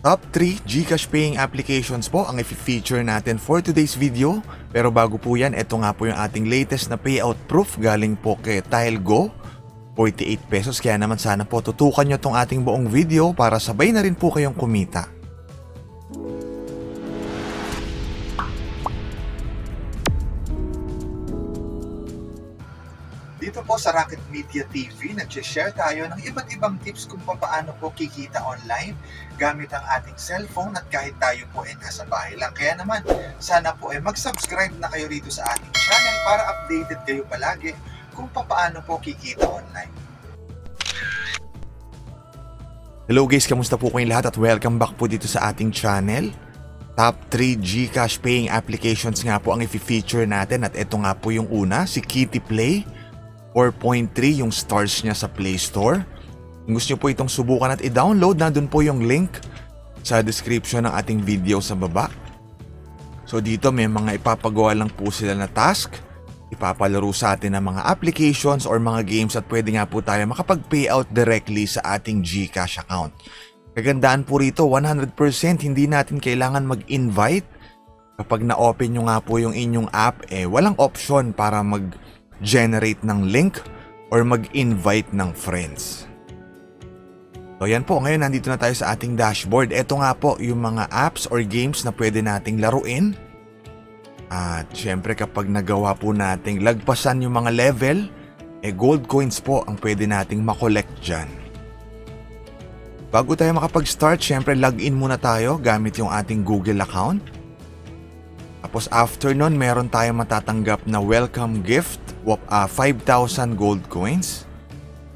Top 3 GCash paying applications po ang i-feature natin for today's video. Pero bago po yan, ito nga po yung ating latest na payout proof galing po kay TileGo. 48 pesos, kaya naman sana po tutukan nyo tong ating buong video para sabay na rin po kayong kumita. Dito po sa Rocket Media TV, nag-share tayo ng iba't ibang tips kung paano po kikita online gamit ang ating cellphone at kahit tayo po ay nasa bahay lang. Kaya naman, sana po ay mag-subscribe na kayo rito sa ating channel para updated kayo palagi kung paano po kikita online. Hello guys, kamusta po kayong lahat at welcome back po dito sa ating channel. Top 3 GCash paying applications nga po ang i-feature natin at ito nga po yung una, si Kitty Play. 4.3 yung stars niya sa Play Store. Kung gusto nyo po itong subukan at i-download, nandun po yung link sa description ng ating video sa baba. So dito may mga ipapagawa lang po sila na task. Ipapalaro sa atin ng mga applications or mga games at pwede nga po tayo makapag-payout directly sa ating GCash account. Kagandaan po rito, 100% hindi natin kailangan mag-invite. Kapag na-open nyo nga po yung inyong app, walang option para mag-generate ng link or mag-invite ng friends. So yan po, ngayon nandito na tayo sa ating dashboard. Ito nga po yung mga apps or games na pwede nating laruin. At syempre kapag nagawa po nating lagpasan yung mga level, gold coins po ang pwede nating makollect dyan. Bago tayo makapag-start, syempre login muna tayo gamit yung ating Google account. Tapos after nun, meron tayong matatanggap na welcome gift, 5,000 gold coins.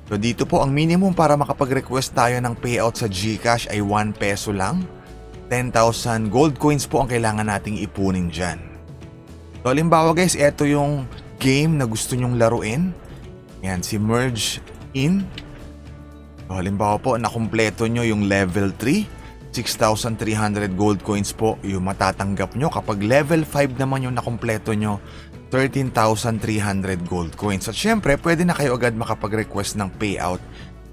So dito po ang minimum para makapag-request tayo ng payout sa GCash ay 1 peso lang. 10,000 gold coins po ang kailangan nating ipunin dyan. So halimbawa guys, ito yung game na gusto nyong laruin. Yan, si Merge In. So halimbawa po, nakumpleto nyo yung level 3. 6,300 gold coins po yung matatanggap nyo. Kapag level 5 naman yung nakumpleto nyo, 13,300 gold coins. At syempre, pwede na kayo agad makapag-request ng payout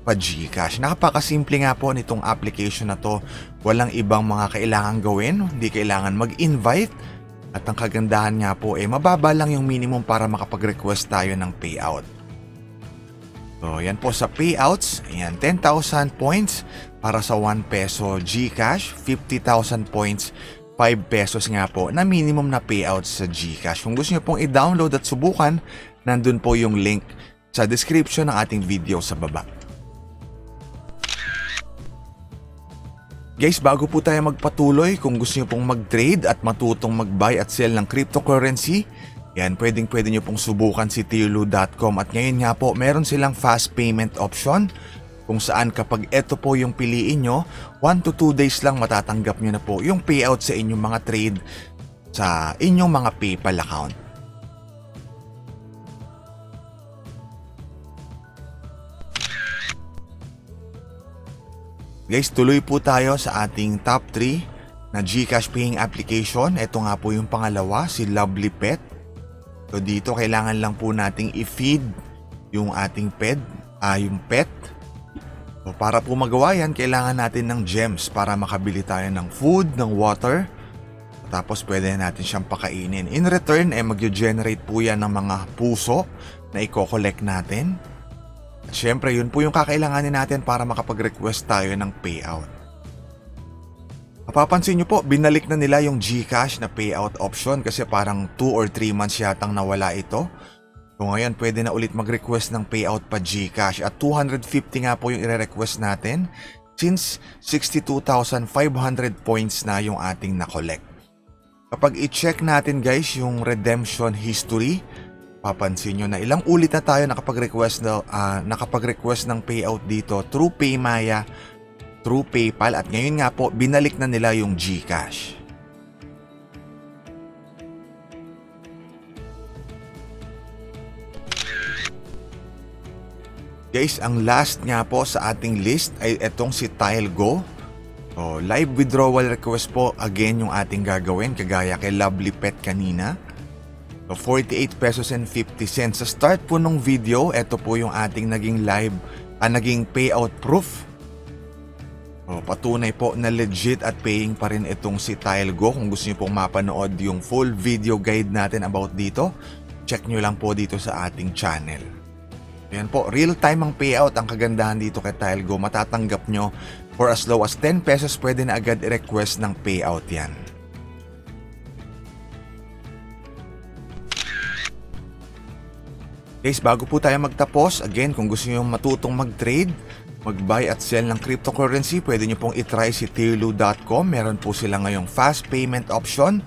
pa GCash. Napakasimple nga po nitong application na to. Walang ibang mga kailangan gawin. Hindi kailangan mag-invite. At ang kagandahan nga po, mababa lang yung minimum para makapag-request tayo ng payout. So, yan po sa payouts. Ayan, 10,000 points para sa 1 peso GCash. 50,000 points, 5 pesos nga po na minimum na payouts sa GCash. Kung gusto nyo pong i-download at subukan, nandun po yung link sa description ng ating video sa baba. Guys, bago po tayo magpatuloy, kung gusto nyo pong mag-trade at matutong mag-buy at sell ng cryptocurrency, yan, pwede nyo pong subukan si Tierlu.com at ngayon nga po, meron silang fast payment option kung saan kapag ito po yung piliin nyo, 1 to 2 days lang matatanggap nyo na po yung payout sa inyong mga trade sa inyong mga PayPal account. Guys, tuloy po tayo sa ating top 3 na GCash paying application. Ito nga po yung pangalawa, si Lovely Pet. So dito kailangan lang po nating i-feed yung ating pet. So para po magawa yan, kailangan natin ng gems para makabili tayo ng food, ng water. Tapos pwede natin siyang pakainin. In return, mag-generate po yan ng mga puso na i-collect natin. At syempre, yun po yung kakailanganin natin para makapag-request tayo ng payout. Mapapansin nyo po, binalik na nila yung GCash na payout option kasi parang 2 or 3 months yatang nawala ito. So ngayon, pwede na ulit mag-request ng payout pa GCash at 250 nga po yung i-request natin since 62,500 points na yung ating na-collect. Kapag i-check natin guys yung redemption history, papansin nyo na ilang ulit na tayo nakapag-request ng payout dito through Paymaya, through PayPal at ngayon nga po binalik na nila yung GCash. Guys, ang last nga po sa ating list ay etong si TileGo. So, live withdrawal request po again yung ating gagawin kagaya kay Lovely Pet kanina. So 48 pesos and 50 cents. Sa start po nung video, ito po yung ating naging payout proof. Patunay po na legit at paying pa rin itong si TileGo. Kung gusto niyo pong mapanood yung full video guide natin about dito, check nyo lang po dito sa ating channel. Ayan po, real time ang payout. Ang kagandahan dito kay TileGo, matatanggap nyo for as low as 10 pesos, pwede na agad i-request ng payout yan. Guys, bago po tayo magtapos, again, kung gusto nyo matutong mag-trade, mag-buy at sell ng cryptocurrency, pwede nyo pong itry si Tirlu.com. Meron po sila ngayong fast payment option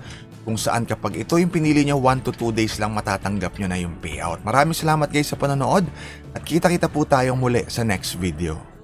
kung saan kapag ito yung pinili nyo, 1 to 2 days lang matatanggap nyo na yung payout. Maraming salamat guys sa panonood at kita-kita po tayong muli sa next video.